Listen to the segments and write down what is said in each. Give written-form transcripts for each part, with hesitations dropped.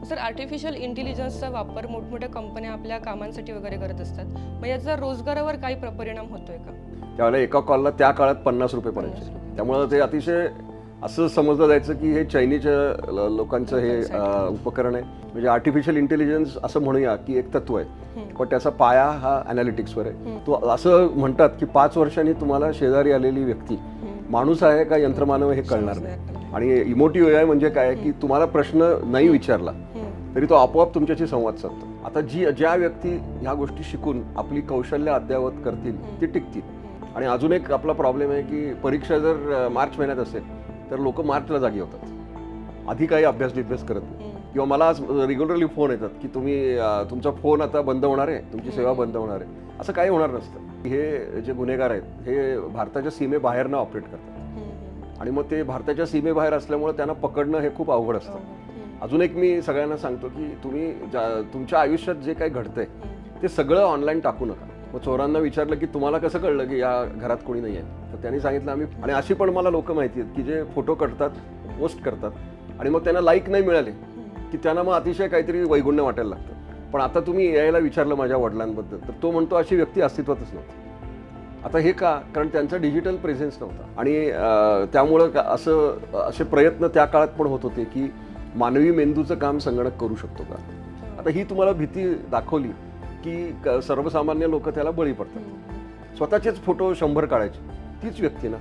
Sir, artificial इंटेलिजन्सचा वापर मोठमोठ्या कंपन्या आपल्या कामांसाठी वगैरे करत असतात. मग याचा रोजगारावर काही परिणाम होतोय का? त्यावेळेला एका कॉलला त्या काळात 50 रुपये पडायचे. त्यामुळे ते अतिशय असं समजलं जायचं की हे चायनीच्या लोकांचं हे उपकरण आहे. म्हणजे आर्टिफिशियल इंटेलिजन्स असं म्हणूया की एक तत्व आहे, पण त्याचा पाया हा अनालिटिक्सवर आहे. तो असं म्हणतात की 5 वर्षांनी तुम्हाला शेजारी आलेली व्यक्ती माणूस आहे का यंत्रमानव हे कळणार नाही. आणि इमोटिव्ह AI म्हणजे काय की तुम्हाला प्रश्न नाही विचारला तरी तो आपोआप तुमच्याशी संवाद साधतो. आता ज्या व्यक्ती ह्या गोष्टी शिकून आपली कौशल्य अद्ययावत करतील ते टिकतील. आणि अजून एक आपला प्रॉब्लेम आहे की परीक्षा जर मार्च महिन्यात असेल तर लोक मार्चला जागी होतात, आधी काही अभ्यास करत नाही. किंवा मला रेग्युलरली फोन येतात की तुमचा फोन आता बंद होणार आहे, तुमची सेवा बंद होणार आहे. असं काही होणार नसतं. हे जे गुन्हेगार आहेत हे भारताच्या सीमेबाहेरनं ऑपरेट करतात आणि मग ते भारताच्या सीमेबाहेर असल्यामुळे त्यांना पकडणं हे खूप अवघड असतं. अजून एक मी सगळ्यांना सांगतो की तुम्ही तुमच्या आयुष्यात जे काही घडतंय ते सगळं ऑनलाईन टाकू नका. मग चोरांना विचारलं की तुम्हाला कसं कळलं की या घरात कोणी नाही आहे, तर त्यांनी सांगितलं आम्ही. आणि अशी पण मला लोक माहिती आहेत की जे फोटो काढतात, पोस्ट करतात आणि मग त्यांना लाईक नाही मिळाले की त्यांना मग अतिशय काहीतरी वैगुण्य वाटायला लागतं. पण आता तुम्ही AI ला विचारलं माझ्या वडिलांबद्दल तर तो म्हणतो अशी व्यक्ती अस्तित्वातच नव्हती. आता हे का? कारण त्यांचा डिजिटल प्रेझेन्स नव्हता. आणि त्यामुळं असे प्रयत्न त्या काळात पण होत होते की मानवी मेंदूचं काम संगणक करू शकतो का. आता ही तुम्हाला भीती दाखवली की सर्वसामान्य लोक त्याला बळी पडतात. स्वतःचेच फोटो 100 काढायचे. तीच व्यक्ती ना,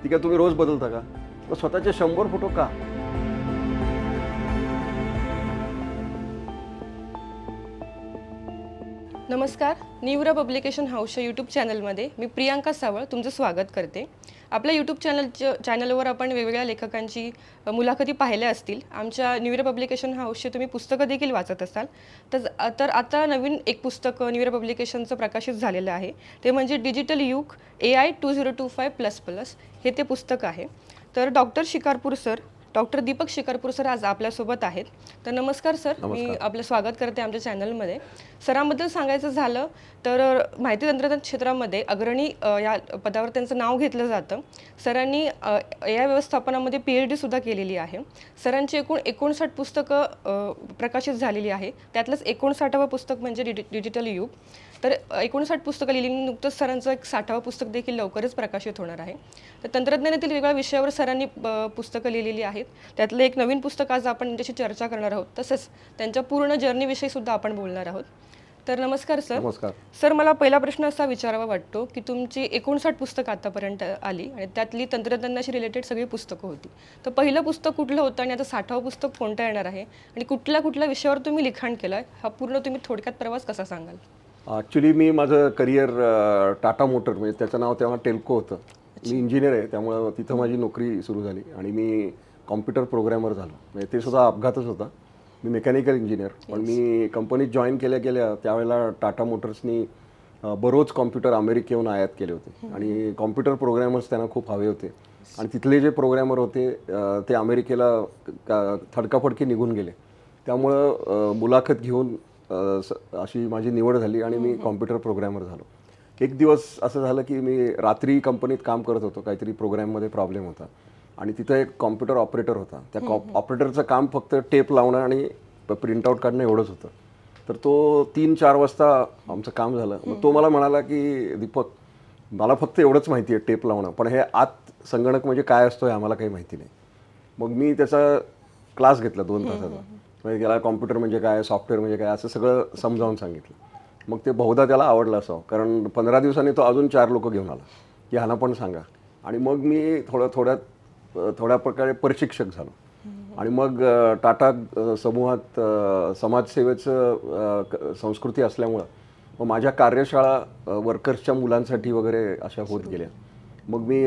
ती काय तुम्ही रोज बदलता का? मग स्वतःचे 100 फोटो का? नमस्कार, न्यूरा पब्लिकेशन हाऊसच्या यूट्यूब चॅनलमध्ये मी प्रियांका सावळ तुमचं स्वागत करते. आपल्या यूट्यूब चॅनलवर आपण वेगवेगळ्या लेखकांची मुलाखती पाहिल्या असतील. आमच्या न्यूरा पब्लिकेशन हाऊसचे तुम्ही पुस्तकं देखील वाचत असाल. तर आता नवीन एक पुस्तक न्यूरा पब्लिकेशनचं प्रकाशित झालेलं आहे. ते म्हणजे डिजिटल युग AI 2025++. हे ते पुस्तक आहे. तर डॉक्टर दीपक शिकारपूर सर आज आपल्यासोबत आहेत. तर नमस्कार सर, मी आपलं स्वागत करते आमच्या चॅनलमध्ये. सरांबद्दल सांगायचं झालं तर माहिती तंत्रज्ञान क्षेत्रामध्ये अग्रणी या पदावर त्यांचं नाव घेतलं जातं. सरांनी AI व्यवस्थापनामध्ये PhD सुद्धा केलेली आहे. सरांची एकूण 59 पुस्तकं प्रकाशित झालेली आहे. त्यातलंच 59वं पुस्तक म्हणजे डिजिटल युग. तर 59 पुस्तकं लिहिली. नुकतंच सरांचं एक 60वं पुस्तक देखील लवकरच प्रकाशित होणार आहे. तर तंत्रज्ञानातील वेगवेगळ्या विषयावर सरांनी पुस्तकं लिहिलेली आहेत. त्यातलं एक नवीन पुस्तक आज आपण त्यांच्याशी चर्चा करणार आहोत. तसंच त्यांच्या पूर्ण जर्नीविषयी सुद्धा आपण बोलणार आहोत. तर नमस्कार सर. नमस्कार सर, मला पहिला प्रश्न असा विचारावा वाटतो की तुमची 59 पुस्तकं आतापर्यंत आली आणि त्यातली तंत्रज्ञानाशी रिलेटेड सगळी पुस्तकं होती. तर पहिलं पुस्तक कुठलं होतं आणि आता 60वं पुस्तक कोणतं येणार आहे आणि कुठल्या विषयावर तुम्ही लिखाण केलं आहे, हा पूर्ण तुम्ही थोडक्यात प्रवास कसा सांगाल? ॲक्च्युली मी माझं करिअर टाटा मोटर, म्हणजे त्याचं नाव तेव्हा टेल्को होतं. मी इंजिनियर आहे, त्यामुळं तिथं माझी नोकरी सुरू झाली आणि मी कॉम्प्युटर प्रोग्रॅमर झालो. म्हणजे ते सुद्धा अपघातच होता. मी मेकॅनिकल इंजिनियर, पण मी कंपनीत जॉईन केल्या त्यावेळेला टाटा मोटर्सनी बरोच कॉम्प्युटर अमेरिकेहून आयात केले होते आणि कॉम्प्युटर प्रोग्रॅमर्स त्यांना खूप हवे होते. आणि तिथले जे प्रोग्रॅमर होते ते अमेरिकेला थडकाफडकी निघून गेले. त्यामुळं मुलाखत घेऊन अशी माझी निवड झाली आणि मी कॉम्प्युटर प्रोग्रॅमर झालो. एक दिवस असं झालं की मी रात्री कंपनीत काम करत होतो, काहीतरी प्रोग्रॅममध्ये प्रॉब्लेम होता आणि तिथं एक कॉम्प्युटर ऑपरेटर होता. त्या ऑपरेटरचं काम फक्त टेप लावणं आणि प्रिंटआउट काढणं एवढंच होतं. तर तो 3-4 वाजता आमचं काम झालं. मग तो मला म्हणाला की दीपक, मला फक्त एवढंच माहिती आहे टेप लावणं, पण हे आत संगणक म्हणजे काय असतो हे आम्हाला काही माहिती नाही. मग मी त्याचा क्लास घेतला 2 तासाचा. म्हणजे त्याला कॉम्प्युटर म्हणजे काय, सॉफ्टवेअर म्हणजे काय, असं सगळं समजावून सांगितलं. मग ते बहुधा त्याला आवडलं असावं, कारण 15 दिवसांनी तो अजून 4 लोक घेऊन आला की ह्यांना पण सांगा. आणि मग मी थोड्या प्रकारे प्रशिक्षक झालो. आणि मग टाटा समूहात समाजसेवेचं संस्कृती असल्यामुळं मग माझ्या कार्यशाळा वर्कर्सच्या मुलांसाठी वगैरे अशा होत गेल्या. मग मी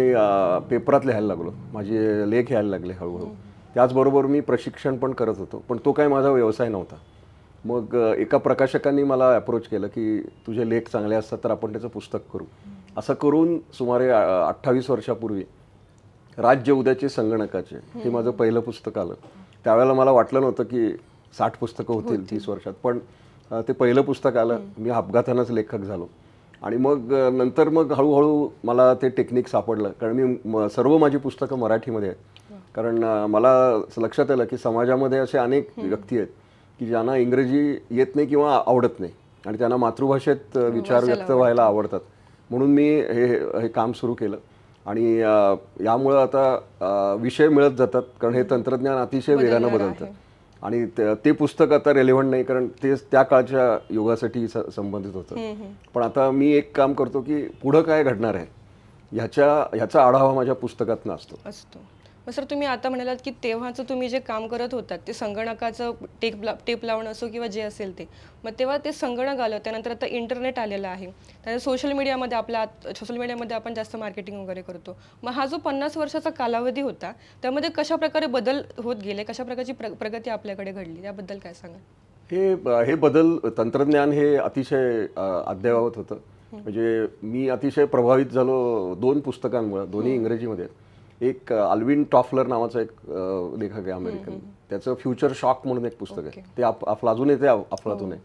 पेपरात लिहायला लागलो, माझे लेख यायला लागले हळूहळू. त्याचबरोबर मी प्रशिक्षण पण करत होतो, पण तो काही माझा व्यवसाय नव्हता. मग एका प्रकाशकांनी मला अप्रोच केलं की तुझे लेख चांगले असतात तर आपण त्याचं पुस्तक करू. असं करून सुमारे 28 वर्षापूर्वी राज्य उद्याचे संगणकाचे हे माझं पहिलं पुस्तक आलं. त्यावेळेला मला वाटलं नव्हतं की 60 पुस्तकं होतील 30 वर्षात, पण ते पहिलं पुस्तक आलं. मी अपघातानंच लेखक झालो. आणि मग नंतर हळूहळू मला ते टेक्निक सापडलं, कारण मी सर्व माझी पुस्तकं मराठीमध्ये आहेत. कारण मला लक्षात आलं की समाजामध्ये असे अनेक व्यक्ती आहेत की ज्यांना इंग्रजी येत नाही किंवा आवडत नाही आणि त्यांना मातृभाषेत विचार व्यक्त व्हायला आवडतात. म्हणून मी हे काम सुरू केलं आणि यामुळं आता विषय मिळत जातात, कारण हे तंत्रज्ञान अतिशय वेगानं बदलतं आणि ते पुस्तक आता रेलेव्हंट नाही, कारण ते त्या काळच्या युगासाठी संबंधित होतं. पण आता मी एक काम करतो की पुढं काय घडणार आहे ह्याचा आढावा माझ्या पुस्तकात असतो. मग सर, तुम्ही आता म्हणालात की तेव्हाचं तुम्ही जे काम करत होतात ते संगणकाचं टेप लावणं असो किंवा जे असेल ते, मग तेव्हा ते संगणक आलं, त्यानंतर आता इंटरनेट आलेलं आहे, त्यानंतर सोशल मीडियामध्ये आपण जास्त मार्केटिंग वगैरे करतो. मग हा जो 50 वर्षाचा कालावधी होता त्यामध्ये कशा प्रकारे बदल होत गेले, कशा प्रकारची प्रगती आपल्याकडे घडली, त्याबद्दल काय सांगा? हे बदल तंत्रज्ञान हे अतिशय अद्ययावत होतं. म्हणजे मी अतिशय प्रभावित झालो 2 पुस्तकांमुळे, दोन्ही इंग्रजीमध्ये. एक अल्विन टॉफलर नावाचा एक लेखक आहे अमेरिकन, त्याचं फ्युचर शॉक म्हणून एक पुस्तक आहे, ते अजून येते अफलातून आहे.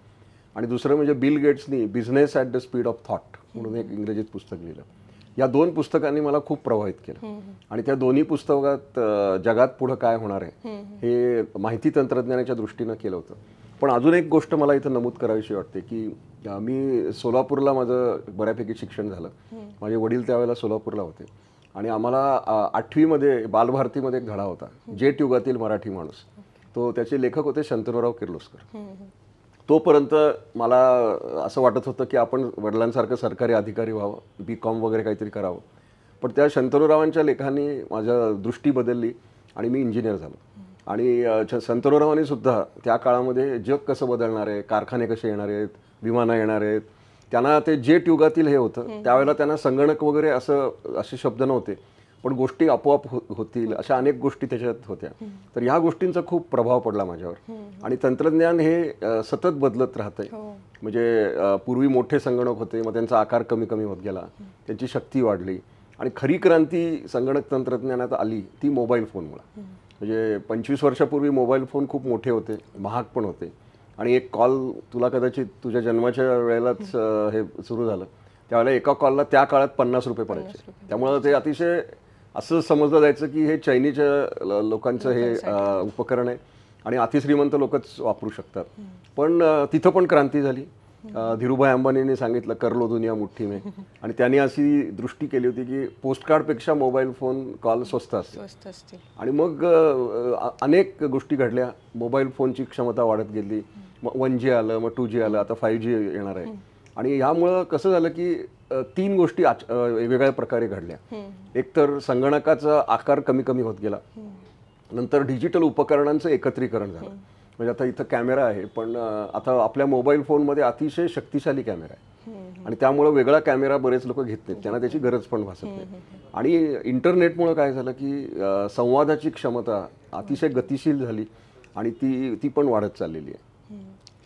आणि दुसरं म्हणजे बिल गेट्सनी business at the speed of thought म्हणून एक इंग्रजीत पुस्तक लिहिलं. या 2 पुस्तकांनी मला खूप प्रभावित केलं आणि त्या दोन्ही पुस्तकात जगात पुढं काय होणार आहे हे माहिती तंत्रज्ञानाच्या दृष्टीनं केलं होतं. पण अजून एक गोष्ट मला इथं नमूद करावीशी वाटते की मी सोलापूरला माझं बऱ्यापैकी शिक्षण झालं. माझे वडील त्यावेळेला सोलापूरला होते आणि आम्हाला 8वीमध्ये बालभारतीमध्ये एक धडा होता, जेट युगातील मराठी माणूस. त्याचे लेखक होते शंतनुराव किर्लोस्कर. तोपर्यंत मला असं वाटत होतं की आपण वडिलांसारखं सरकारी अधिकारी व्हावं, BCom वगैरे काहीतरी करावं. पण त्या शंतनुरावांच्या लेखांनी माझ्या दृष्टी बदलली आणि मी इंजिनियर झालो. आणि शंतनुरावांनी सुद्धा त्या काळामध्ये जग कसं बदलणार आहे, कारखाने कसे येणार आहेत, विमानं येणार आहेत, त्यांना ते जेट युगातील हे होतं. त्यावेळेला त्यांना संगणक वगैरे असे शब्द नव्हते, पण गोष्टी आपोआप होतील अशा अनेक गोष्टी त्याच्यात होत्या. तर ह्या गोष्टींचा खूप प्रभाव पडला माझ्यावर. आणि तंत्रज्ञान हे सतत बदलत राहतंय. म्हणजे पूर्वी मोठे संगणक होते, मग त्यांचा आकार कमी कमी होत गेला, त्यांची शक्ती वाढली आणि खरी क्रांती संगणक तंत्रज्ञानात आली ती मोबाईल फोनमुळे. म्हणजे 25 वर्षापूर्वी मोबाईल फोन खूप मोठे होते, महाग पण होते आणि एक कॉल तुला कदाचित तुझ्या जन्माच्या वेळेलाच हे सुरू झालं, त्यावेळेला एका कॉलला त्या काळात 50 रुपये पडायचे. त्यामुळं ते अतिशय असं समजलं जायचं की हे चैनीच्या लोकांचं हे उपकरण आहे आणि अतिश्रीमंत लोकच वापरू शकतात. पण तिथं पण क्रांती झाली. धीरूभाई अंबानींनी सांगितलं कर लो दुनिया मुठ्ठी में, आणि त्यांनी अशी दृष्टी केली होती की पोस्टकार्डपेक्षा मोबाईल फोन कॉल स्वस्त असते. आणि मग अनेक गोष्टी घडल्या. मोबाईल फोनची क्षमता वाढत गेली, मग 1G आलं, मग 2G आलं, आता 5G येणार आहे. आणि ह्यामुळं कसं झालं की 3 गोष्टी वेगवेगळ्या प्रकारे घडल्या. एकतर संगणकाचा आकार कमी कमी होत गेला, नंतर डिजिटल उपकरणांचं एकत्रीकरण झालं. म्हणजे आता इथं कॅमेरा आहे, पण आता आपल्या मोबाईल फोनमध्ये अतिशय शक्तिशाली कॅमेरा आहे आणि त्यामुळं वेगळा कॅमेरा बरेच लोक घेत नाहीत, त्यांना त्याची गरज पण भासत नाही. आणि इंटरनेटमुळं काय झालं की संवादाची क्षमता अतिशय गतिशील झाली आणि ती पण वाढत चाललेली आहे.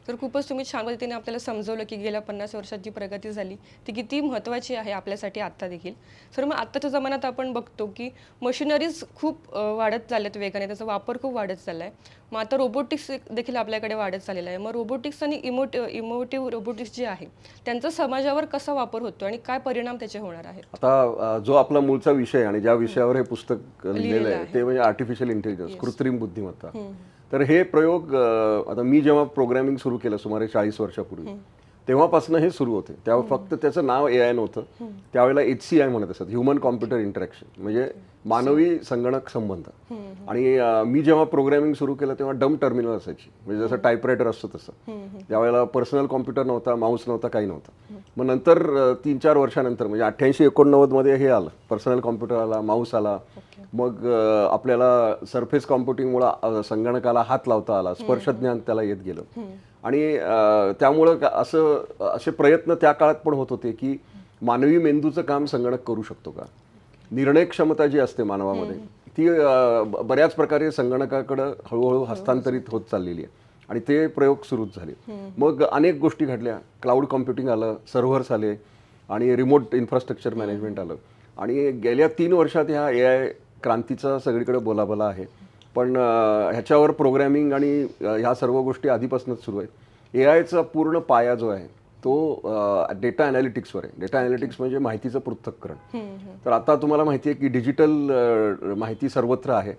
तर खूपच तुम्ही छान पद्धतीने आपल्याला समजवलं की गेल्या 50 वर्षात जी प्रगती झाली ती किती महत्त्वाची आहे आपल्यासाठी आत्ता देखील. सर, मग आत्ताच्या जमान्यात आपण बघतो की मशिनरीज खूप वाढत चालल्यात वेगाने, त्याचा वापर खूप वाढत चालला आहे. मग आता रोबोटिक्स देखील आपल्याकडे वाढत चाललेला आहे. मग रोबोटिक्स आणि इमोटिव्ह रोबोटिक्स जे आहे त्यांचा समाजावर कसा वापर होतो आणि काय परिणाम त्याचे होणार आहेत? आता जो आपला मूळचा विषय आणि ज्या विषयावर हे पुस्तक लिहिलेलं आहे ते म्हणजे आर्टिफिशियल इंटेलिजन्स, कृत्रिम बुद्धिमत्ता. तर हे प्रयोग आता मी जेव्हा प्रोग्रॅमिंग सुरू केलं सुमारे 40 वर्षापूर्वी, तेव्हापासून हे सुरू होते. तेव्हा फक्त त्याचं नाव AI नव्हतं, त्यावेळेला HCI म्हणत असत, ह्युमन कॉम्प्युटर इंटरॅक्शन, म्हणजे मानवी संगणक संबंध. आणि मी जेव्हा प्रोग्रॅमिंग सुरू केलं तेव्हा डम टर्मिनल असायची, म्हणजे जसं टाईपरायटर असतं तसं. त्यावेळेला पर्सनल कॉम्प्युटर नव्हता, माऊस नव्हता, काही नव्हतं. मग नंतर 3-4 वर्षानंतर म्हणजे 88-89 मध्ये हे आलं, पर्सनल कॉम्प्युटर आला, माऊस आला. मग आपल्याला सरफेस कॉम्प्युटिंगमुळं संगणकाला हात लावता आला, स्पर्शज्ञान त्याला येत गेलं. आणि त्यामुळं असे प्रयत्न त्या काळात पण होत होते की मानवी मेंदूचं काम संगणक करू शकतो का. निर्णय क्षमता जी असते मानवामध्ये ती बऱ्याच प्रकारे संगणकाकडे हळूहळू हस्तांतरित होत चाललेली आहे आणि ते प्रयोग सुरूच झाले. मग अनेक गोष्टी घडल्या, क्लाउड कॉम्प्युटिंग आलं, सर्व्हर्स आले आणि रिमोट इन्फ्रास्ट्रक्चर मॅनेजमेंट आलं. आणि गेल्या 3 वर्षात ह्या AI क्रांतीचा सगळीकडे बोलाबाला आहे. पण ह्याच्यावर प्रोग्रॅमिंग आणि ह्या सर्व गोष्टी आधीपासूनच सुरू आहेत. AIचा पूर्ण पाया जो आहे तो डेटा ॲनालिटिक्सवर आहे. डेटा ॲनालिटिक्स म्हणजे माहितीचं पृथक्करण. तर आता तुम्हाला माहिती आहे की डिजिटल माहिती सर्वत्र आहे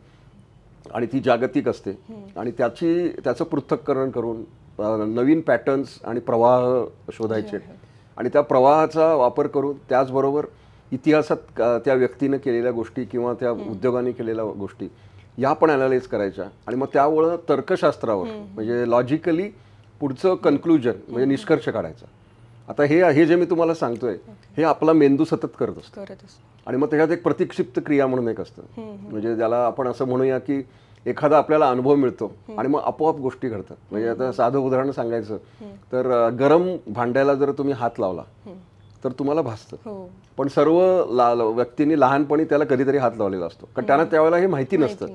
आणि ती जागतिक असते आणि त्याचं पृथक्करण करून नवीन पॅटर्न्स आणि प्रवाह शोधायचे आणि त्या प्रवाहाचा वापर करून त्याचबरोबर इतिहासात त्या व्यक्तीने केलेल्या गोष्टी किंवा त्या उद्योगाने केलेल्या गोष्टी या पण अनालाइज करायच्या आणि मग त्यामुळं तर्कशास्त्रावर म्हणजे लॉजिकली पुढचं कन्क्लुजन म्हणजे निष्कर्ष काढायचा. आता हे जे मी तुम्हाला सांगतोय हे आपला मेंदू सतत करत असतो आणि मग त्याच्यात एक प्रतिक्षिप्त क्रिया म्हणून एक असतं म्हणजे ज्याला आपण असं म्हणूया की एखादा आपल्याला अनुभव मिळतो आणि मग आपोआप गोष्टी घडतात. म्हणजे आता साधं उदाहरण सांगायचं तर गरम भांड्याला जर तुम्ही हात लावला तर तुम्हाला भासतं, पण सर्व व्यक्तींनी लहानपणी त्याला कधीतरी हात लावलेला असतो कारण त्यांना त्यावेळेला हे माहिती नसतं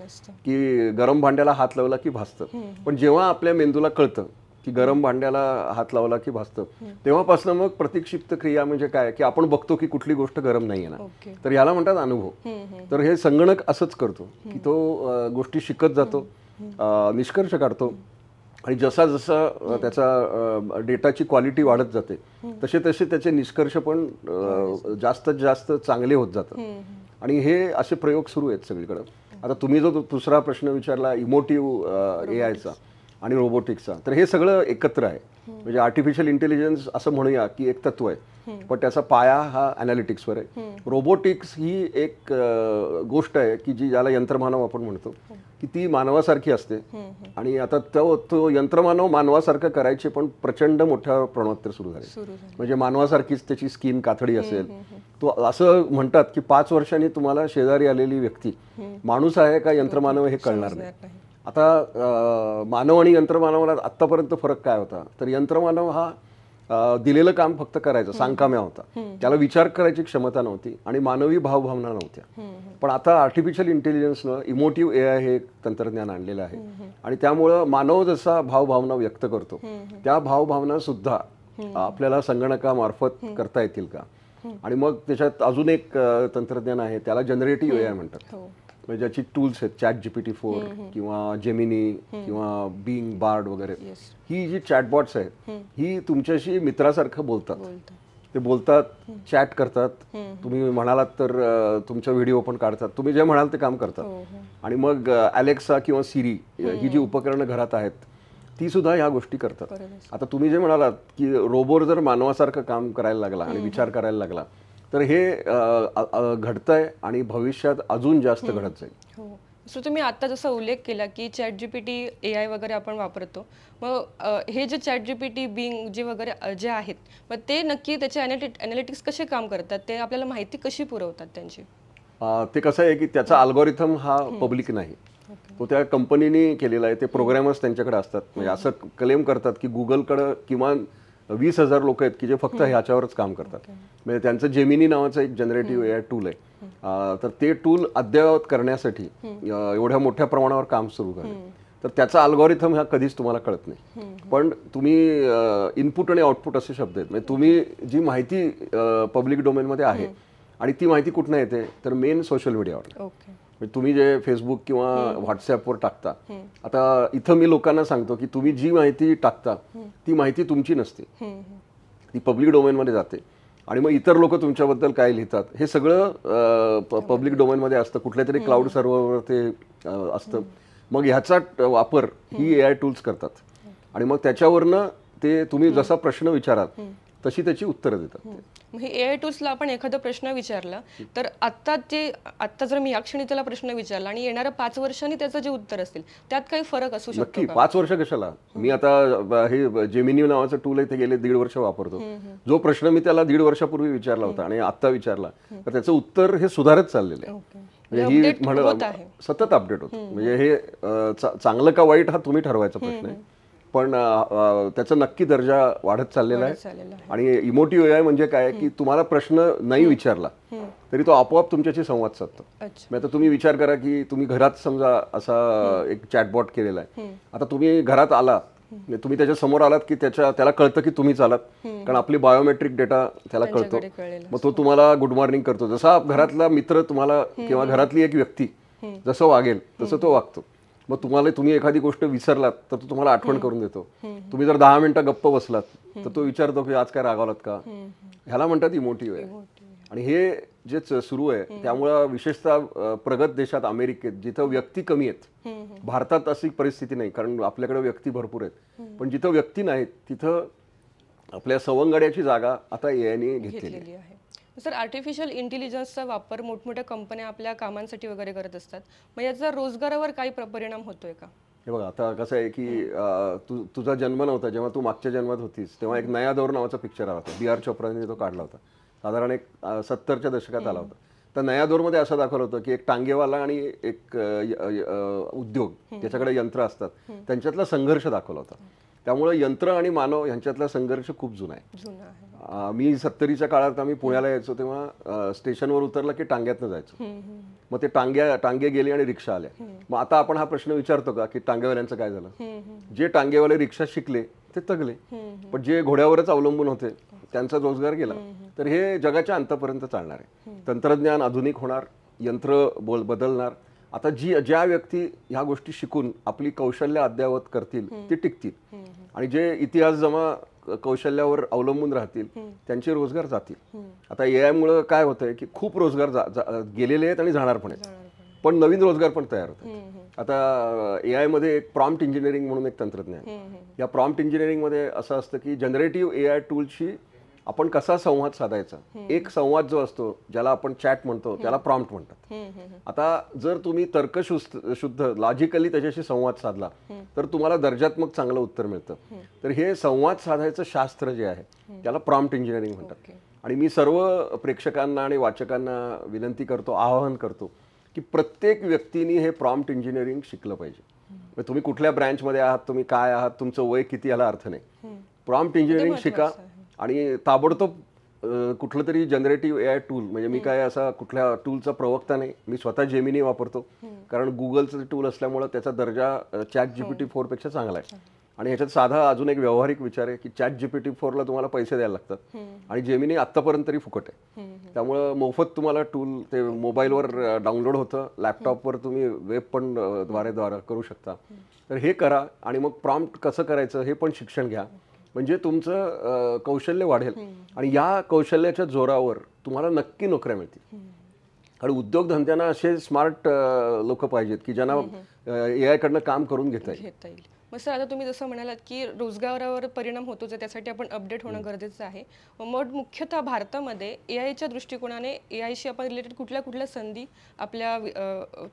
की गरम भांड्याला हात लावला की भासतं. पण जेव्हा आपल्या मेंदूला कळतं की गरम भांड्याला हात लावला की भासतं तेव्हापासून मग प्रतिक्षिप्त क्रिया म्हणजे काय की आपण बघतो की कुठली गोष्ट गरम नाही आहे ना, तर ह्याला म्हणतात अनुभव. तर हे संगणक असंच करतो की तो गोष्टी शिकत जातो, निष्कर्ष काढतो आणि जसा जसा त्याचा डेटाची क्वालिटी वाढत जाते तसे तसे त्याचे निष्कर्ष पण जास्तीत जास्त चांगले होत जातात आणि हे असे प्रयोग सुरू आहेत सगळीकडे. आता तुम्ही जो दुसरा प्रश्न विचारला इमोटिव्ह एआयचा आणि रोबोटिक्सचा, तर हे सगळं एकत्र आहे. म्हणजे आर्टिफिशियल इंटेलिजन्स असं म्हणूया की एक तत्व आहे पण त्याचा पाया हा अनालिटिक्सवर आहे. रोबोटिक्स ही एक गोष्ट आहे की जी ज्याला यंत्रमानव आपण म्हणतो की ती मानवासारखी असते आणि आता तो यंत्रमानव मानवासारखं करायचे पण प्रचंड मोठ्या प्रमाणात सुरू झाले. म्हणजे मानवासारखीच त्याची स्किन कातडी असेल. तो असं म्हणतात की 5 वर्षांनी तुम्हाला शेजारी आलेली व्यक्ती माणूस आहे का यंत्रमानव हे कळणार नाही. आता मानव आणि यंत्रमानवाला आत्तापर्यंत फरक काय होता तर यंत्रमानव हा दिलेलं काम फक्त करायचं सांगकाम्या होता, त्याला विचार करायची क्षमता नव्हती आणि मानवी भावभावना नव्हत्या. पण आता आर्टिफिशियल इंटेलिजन्सनं इमोटिव्ह एआय हे तंत्रज्ञान आणलेलं आहे आणि त्यामुळं मानव जसा भावभावना व्यक्त करतो त्या भावभावना सुद्धा आपल्याला संगणकामार्फत करता येतील का. आणि मग त्याच्यात अजून एक तंत्रज्ञान आहे त्याला जनरेटिव्ह एआय म्हणतात. म्हणजे ज्याची टूल्स आहेत ChatGPT-4 किंवा जेमिनी किंवा बिंग बार्ड वगैरे, ही जी चॅटबॉट्स आहेत ही तुमच्याशी मित्रासारखं बोलतात. ते बोलतात, चॅट करतात. तुम्ही म्हणालात तर तुमचा व्हिडिओ पण काढतात, तुम्ही जे म्हणाल ते काम करतात. आणि मग अलेक्सा किंवा सिरी ही जी उपकरणं घरात आहेत ती सुद्धा ह्या गोष्टी करतात. आता तुम्ही जे म्हणालात की रोबोट जर मानवासारखं काम करायला लागला आणि विचार करायला लागला तर हे घडतंय आणि भविष्यात अजून जास्त घडत जाईल. सो तुम्ही आता जसा उल्लेख केला की ChatGPT AI वगैरे आपण वापरतो, मग हे जे ChatGPT बिंग जे वगैरे जे आहेत मग ते नक्की त्याचे अॅनालिटिक्स कसे काम करतात, ते आपल्याला माहिती कशी पुरवतात त्यांची? ते कसं आहे की त्याचा अल्गोरिथम हा पब्लिक नाही, तो त्या कंपनीने केलेला आहे. ते प्रोग्रॅमर्स त्यांच्याकडे असतात. म्हणजे असं क्लेम करतात की गुगलकडे किमान 20,000 लोक आहेत की जे फक्त ह्याच्यावरच काम करतात. म्हणजे त्यांचं जेमिनी नावाचं एक जनरेटिव्ह एआय टूल आहे. तर ते टूल अद्ययावत करण्यासाठी एवढ्या मोठ्या प्रमाणावर काम सुरू झालं. तर त्याचा अल्गोरिथम हा कधीच तुम्हाला कळत नाही. पण तुम्ही इनपुट आणि आउटपुट असे शब्द आहेत. म्हणजे तुम्ही जी माहिती पब्लिक डोमेनमध्ये आहे आणि ती माहिती कुठनं येते तर मेन सोशल मीडियावर. म्हणजे तुम्ही जे फेसबुक किंवा व्हॉट्सॲपवर टाकता, आता इथं मी लोकांना सांगतो की तुम्ही जी माहिती टाकता ती माहिती तुमची नसते, ती पब्लिक डोमेनमध्ये जाते आणि मग इतर लोक तुमच्याबद्दल काय लिहितात हे सगळं पब्लिक डोमेनमध्ये असतं, कुठल्या तरी क्लाउड सर्व्हरवर ते असतं. मग ह्याचा वापर ही एआय टूल्स करतात आणि मग त्याच्यावरनं ते तुम्ही जसा प्रश्न विचाराल तशी त्याची उत्तरं देतात. हे एआय टूल्सला आपण एखादा प्रश्न विचारला तर आता जर मी या क्षणी त्याला प्रश्न विचारला आणि येणाऱ्या 5 वर्षांनी त्याचं जे उत्तर असेल त्यात काही फरक असू शकतो? नक्की. 5 वर्ष कशाला, मी आता हे जेमिनी नावाचं टूल आहे ते गेले 1.5 वर्ष वापरतो. जो प्रश्न मी त्याला 1.5 वर्षापूर्वी विचारला होता आणि आता विचारला तर त्याचं उत्तर हे सुधारत चाललेलं आहे. म्हणजे ही म्हणलं सतत अपडेट होतं. म्हणजे हे चांगलं का वाईट हा तुम्ही ठरवायचा प्रश्न आहे, पण त्याचा नक्की दर्जा वाढत चाललेला आहे. आणि इमोटिव्ह एआय म्हणजे काय की तुम्हाला प्रश्न नाही विचारला तरी तो आपोआप तुमच्याशी संवाद साधतो. आता तुम्ही विचार करा की तुम्ही घरात समजा असा एक चॅटबॉट केलेला आहे. आता तुम्ही घरात आला, तुम्ही त्याच्या समोर आलात की त्याला कळतं की तुम्हीच आलात कारण आपली बायोमेट्रिक डेटा त्याला कळतो. मग तो तुम्हाला गुड मॉर्निंग करतो. जसा घरातला मित्र तुम्हाला किंवा घरातली एक व्यक्ती जसं वागेल तसं तो वागतो. मग तुम्ही एखादी गोष्ट विसरलात तर तो तुम्हाला आठवण करून देतो. तुम्ही जर 10 मिनिटं गप्प बसलात तर तो विचारतो की आज काय रागावलात का. ह्याला म्हणतात इमोटिव्ह आहे. आणि हे जे सुरू आहे त्यामुळं विशेषतः प्रगत देशात अमेरिकेत जिथं व्यक्ती कमी आहेत, भारतात अशी परिस्थिती नाही कारण आपल्याकडे व्यक्ती भरपूर आहेत, पण जिथं व्यक्ती नाहीत तिथं आपल्या सवंगड्याची जागा आता एआयने घेतलेली आहे. सर, आर्टिफिशियल इंटेलिजन्सचा वापर मोठमोठ्या कंपन्या आपल्या कामांसाठी वगैरे करत असतात, मग याचा रोजगारावर काही परिणाम होतोय का? हे बघा, आता कसं आहे की तुझा जन्म नव्हता जेव्हा तू मागच्या जन्मात होतीस तेव्हा एक नया दौर नावाचा पिक्चर आला होता, बी.आर. चोप्राने तो काढला होता, साधारण एक 70च्या दशकात आला होता. तर नया दौरमध्ये असं दाखवलं होतं की एक टांगेवाला आणि एक उद्योग ज्याच्याकडे यंत्र असतात त्यांच्यातला संघर्ष दाखवला होता. त्यामुळे यंत्र आणि मानव यांच्यातला संघर्ष खूप जुना आहे. मी 70च्या काळात आम्ही पुण्याला यायचो तेव्हा स्टेशनवर उतरलं की टांग्यातनं जायचो, मग ते टांगे गेले आणि रिक्षा आल्या. मग आता आपण हा प्रश्न विचारतो का की टांगेवाल्यांचं काय झालं? जे टांगेवाले रिक्षा शिकले ते तगले, पण जे घोड्यावरच अवलंबून होते त्यांचा रोजगार गेला. तर हे जगाच्या अंतापर्यंत चालणार आहे. तंत्रज्ञान आधुनिक होणार, यंत्र बदलणार. आता ज्या व्यक्ती ह्या गोष्टी शिकून आपली कौशल्य अद्ययावत करतील ते टिकतील, आणि जे इतिहास जमा कौशल्यावर अवलंबून राहतील त्यांचे रोजगार जातील. आता एआय मुळे काय होतंय की खूप रोजगार गेलेले आहेत आणि जाणार पण आहेत, पण नवीन रोजगार पण तयार होतात. आता एआय मध्ये एक प्रॉम्प्ट इंजिनिअरिंग म्हणून एक तंत्रज्ञान, या प्रॉम्प्ट इंजिनिअरिंग मध्ये असं असतं की जनरेटिव्ह एआय टूलशी आपण कसा संवाद साधायचा. एक संवाद जो असतो ज्याला आपण चॅट म्हणतो त्याला प्रॉम्प्ट म्हणतात. आता जर तुम्ही तर्कशुद्ध लॉजिकली त्याच्याशी संवाद साधला तर तुम्हाला दर्जात्मक चांगलं उत्तर मिळतं. तर हे संवाद साधायचं शास्त्र जे आहे त्याला प्रॉम्प्ट इंजिनिअरिंग म्हणतात. आणि मी सर्व प्रेक्षकांना आणि वाचकांना विनंती करतो, आवाहन करतो की प्रत्येक व्यक्तीने हे प्रॉम्प्ट इंजिनिअरिंग शिकलं पाहिजे. तुम्ही कुठल्या ब्रँचमध्ये आहात, तुम्ही काय आहात, तुमचं वय किती याला अर्थ नाही. प्रॉम्प्ट इंजिनिअरिंग शिका आणि ताबडतोब कुठलं तरी जनरेटिव्ह एआय टूल, म्हणजे मी काय असा कुठल्या टूलचा प्रवक्ता नाही, मी स्वतः जेमिनी वापरतो कारण गुगलचं टूल असल्यामुळे त्याचा दर्जा चॅट GPT-4 पेक्षा चांगला आहे. आणि ह्याच्यात साधा अजून एक व्यावहारिक विचार आहे की चॅट GPT-4ला तुम्हाला पैसे द्यायला लागतात आणि जेमिनी आत्तापर्यंत तरी फुकट आहे. त्यामुळं मोफत तुम्हाला टूल ते मोबाईलवर डाउनलोड होतं, लॅपटॉपवर तुम्ही वेब पण द्वारे करू शकता. तर हे करा आणि मग प्रॉम्प्ट कसं करायचं हे पण शिक्षण घ्या, म्हणजे तुमचं कौशल्य वाढेल आणि या कौशल्याच्या जोरावर तुम्हाला नक्की नोकऱ्या मिळतील. कारण उद्योगधंद्यांना असे स्मार्ट लोक पाहिजेत की ज्यांना एआय कडनं काम करून घेता येईल. मग सर, आता तुम्ही जसं म्हणालात की रोजगारावर परिणाम होतोच आहे, त्यासाठी आपण अपडेट होणं गरजेचं आहे. मग मुख्यतः भारतामध्ये एआयच्या दृष्टिकोनाने एआयशी आपण रिलेटेड कुठल्या कुठल्या संधी आपल्या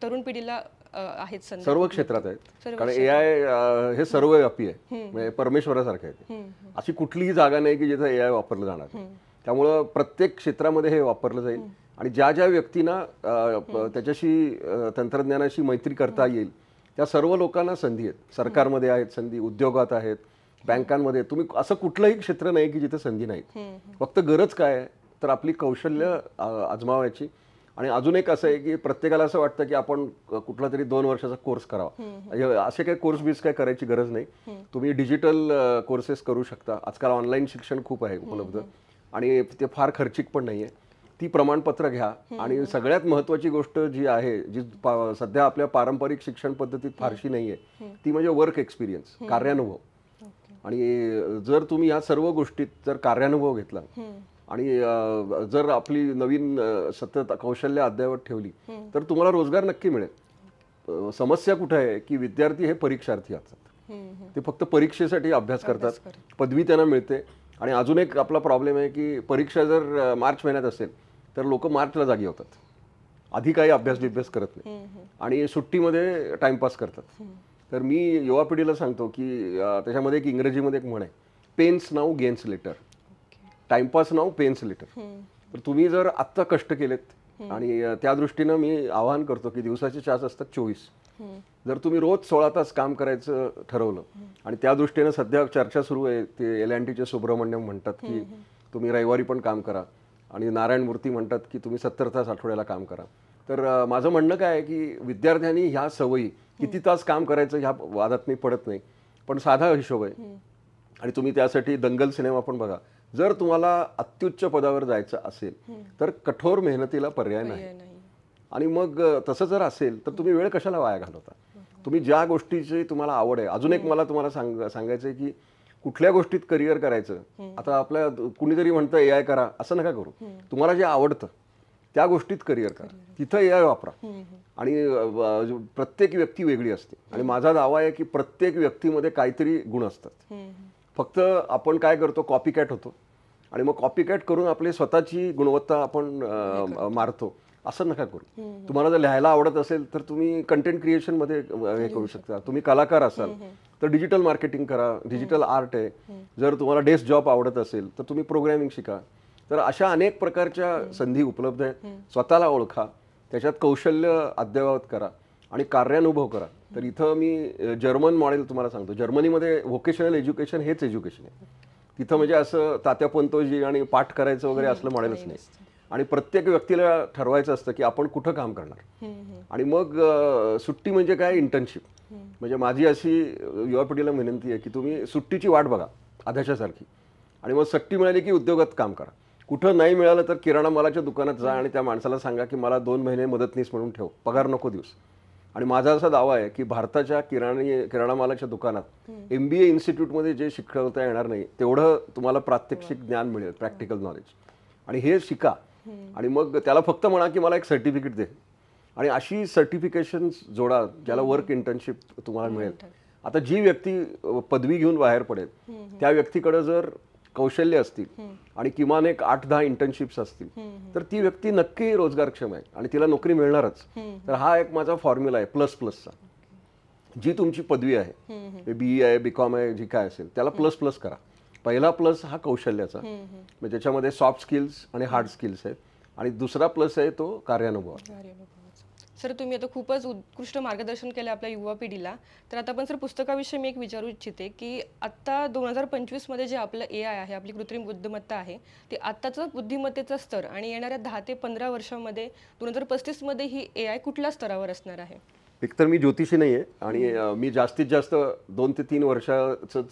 तरुण पिढीला आहेत? संधी सर्व क्षेत्रात आहेत, कारण एआय हे सर्वव्यापी आहे, म्हणजे परमेश्वरासारखं आहे. अशी कुठलीही जागा नाही की जिथे एआय वापरलं जाणार. त्यामुळं प्रत्येक क्षेत्रामध्ये हे वापरलं जाईल आणि ज्या ज्या व्यक्तींना त्याच्याशी तंत्रज्ञानाशी मैत्री करता येईल त्या सर्व लोकांना संधी आहेत. सरकारमध्ये आहेत संधी, उद्योगात आहेत, बँकांमध्ये. तुम्ही असं कुठलंही क्षेत्र नाही की जिथे संधी नाहीत. फक्त गरज काय आहे तर आपली कौशल्य आजमावायची. आणि अजून एक असं आहे की प्रत्येकाला असं वाटतं की आपण कुठला तरी 2 वर्षाचा कोर्स करावा. असे काही कोर्स बीस काय करायची गरज नाही. तुम्ही डिजिटल कोर्सेस करू शकता. आजकाल ऑनलाईन शिक्षण खूप आहे उपलब्ध आणि ते फार खर्चिक पण नाही आहे. ती प्रमाणपत्र घ्या आणि सगळ्यात महत्त्वाची गोष्ट जी आहे, जी सध्या आपल्या पारंपरिक शिक्षण पद्धतीत फारशी नाही आहे, ती म्हणजे वर्क एक्सपिरियन्स, कार्यानुभव. आणि जर तुम्ही या सर्व गोष्टीत जर कार्यानुभव घेतला आणि जर आपली नवीन सतत कौशल्य अद्ययावत ठेवली तर तुम्हाला रोजगार नक्की मिळेल. समस्या कुठे आहे की विद्यार्थी हे परीक्षार्थी असतात, ते फक्त परीक्षेसाठी अभ्यास करतात, पदवी त्यांना मिळते. आणि अजून एक आपला प्रॉब्लेम आहे की परीक्षा जर मार्च महिन्यात असेल तर लोक मार्चला जागी होतात, आधी काही अभ्यास करत नाही आणि सुट्टीमध्ये टाइमपास करतात. तर मी युवा पिढीला सांगतो की त्याच्यामध्ये एक इंग्रजीमध्ये एक म्हण आहे, pains now gains later, timepass now pains later. तर तुम्ही जर आत्ता कष्ट केलेत आणि त्या दृष्टीनं मी आवाहन करतो की दिवसाचे 4 असतात 24, जर तुम्ही रोज 16 तास काम करायचं ठरवलं आणि त्या दृष्टीनं सध्या चर्चा सुरू आहे, ते L&Tचे सुब्रमण्यम म्हणतात की तुम्ही रविवारी पण काम करा आणि नारायण मूर्ती म्हणतात की तुम्ही 70 तास आठवड्याला काम करा. तर माझं म्हणणं काय आहे की विद्यार्थ्यांनी ह्या सवयी, किती तास काम करायचं ह्या वादात मी पडत नाही, पण साधा हिशोब आहे. आणि तुम्ही त्यासाठी दंगल सिनेमा पण बघा. जर तुम्हाला अत्युच्च पदावर जायचं असेल तर कठोर मेहनतीला पर्याय नाही. आणि मग तसं जर असेल तर तुम्ही वेळ कशाला वाया घालवता. तुम्ही ज्या गोष्टीची तुम्हाला आवड आहे. अजून एक मला तुम्हाला सांगायचं आहे की कुठल्या गोष्टीत करिअर करायचं, आता आपल्या कुणीतरी म्हणतं AI करा, असं नका करू. तुम्हाला जे आवडतं त्या गोष्टीत करिअर करा, तिथं AI वापरा. आणि प्रत्येक व्यक्ती वेगळी असते आणि माझा दावा आहे की प्रत्येक व्यक्तीमध्ये काहीतरी गुण असतात. फक्त आपण काय करतो, कॉपी कॅट होतो आणि मग कॉपी कॅट करून आपली स्वतःची गुणवत्ता आपण मारतो. असं नका करू. तुम्हाला जर लिहायला आवडत असेल तर तुम्ही कंटेंट क्रिएशनमध्ये हे करू शकता. तुम्ही कलाकार असाल तर डिजिटल मार्केटिंग करा, डिजिटल आर्ट आहे. जर तुम्हाला डेस्क जॉब आवडत असेल तर तुम्ही प्रोग्रॅमिंग शिका. तर अशा अनेक प्रकारच्या संधी उपलब्ध आहेत. स्वतःला ओळखा, त्याच्यात कौशल्य अद्ययावत करा आणि कार्यानुभव करा. तर इथं मी जर्मन मॉडेल तुम्हाला सांगतो. जर्मनीमध्ये व्होकेशनल एज्युकेशन हेच एज्युकेशन आहे. तिथं म्हणजे असं तात्या पंतोजी आणि पाठ करायचं वगैरे असलं मॉडेलच नाही. आणि प्रत्येक व्यक्तीला ठरवायचं असतं की आपण कुठं काम करणार. आणि मग सुट्टी म्हणजे काय, इंटर्नशिप. म्हणजे माझी अशी युवा पिढीला विनंती आहे की तुम्ही सुट्टीची वाट बघा आधाशासारखी आणि मग सुट्टी मिळाली की उद्योगात काम करा. कुठं नाही मिळालं तर किराणा मालाच्या दुकानात जा आणि त्या माणसाला सांगा की मला 2 महिने मदतनीस म्हणून ठेव, पगार नको दिवस. आणि माझा असा दावा आहे की भारताच्या किराणा मालाच्या दुकानात MBA इन्स्टिट्यूटमध्ये जे शिकवता येणार नाही तेवढं तुम्हाला प्रात्यक्षिक ज्ञान मिळेल, प्रॅक्टिकल नॉलेज. आणि हे शिका आणि मग त्याला फक्त म्हणा की मला एक सर्टिफिकेट दे. आणि अशी सर्टिफिकेशन जोडा ज्याला वर्क इंटर्नशिप तुम्हाला मिळेल. आता जी व्यक्ती पदवी घेऊन बाहेर पडेल त्या व्यक्तीकडे जर कौशल्य असतील आणि किमान एक 8-10 इंटर्नशिप्स असतील तर ती व्यक्ती नक्की रोजगारक्षम आहे आणि तिला नोकरी मिळणारच. तर हा एक माझा फॉर्म्युला आहे ++चा. जी तुमची पदवी आहे, BE आहे, BCom आहे, जी काय असेल त्याला ++ करा. पहिला प्लस हा कौशल्याचा, म्हणजे ज्याच्यामध्ये सॉफ्ट स्किल्स आणि हार्ड स्किल्स आहेत. आणि दुसरा प्लस आहे तो कार्यानुभव. सर, तुम्ही आता खूपच उत्कृष्ट मार्गदर्शन केलं आपल्या युवा पिढीला. तर आता आपण सर पुस्तकाविषयी मी एक विचारू इच्छिते की आत्ता 2025 मध्ये जे आपलं AI आहे, आपली कृत्रिम बुद्धिमत्ता आहे, ते आत्ताचा बुद्धिमत्तेचा स्तर आणि येणाऱ्या 10 ते 15 वर्षांमध्ये 2035 मध्ये ही AI कुठल्या स्तरावर असणार आहे? एकतर मी ज्योतिषी नाहीये आणि मी जास्तीत जास्त 2 ते 3 वर्षाचंच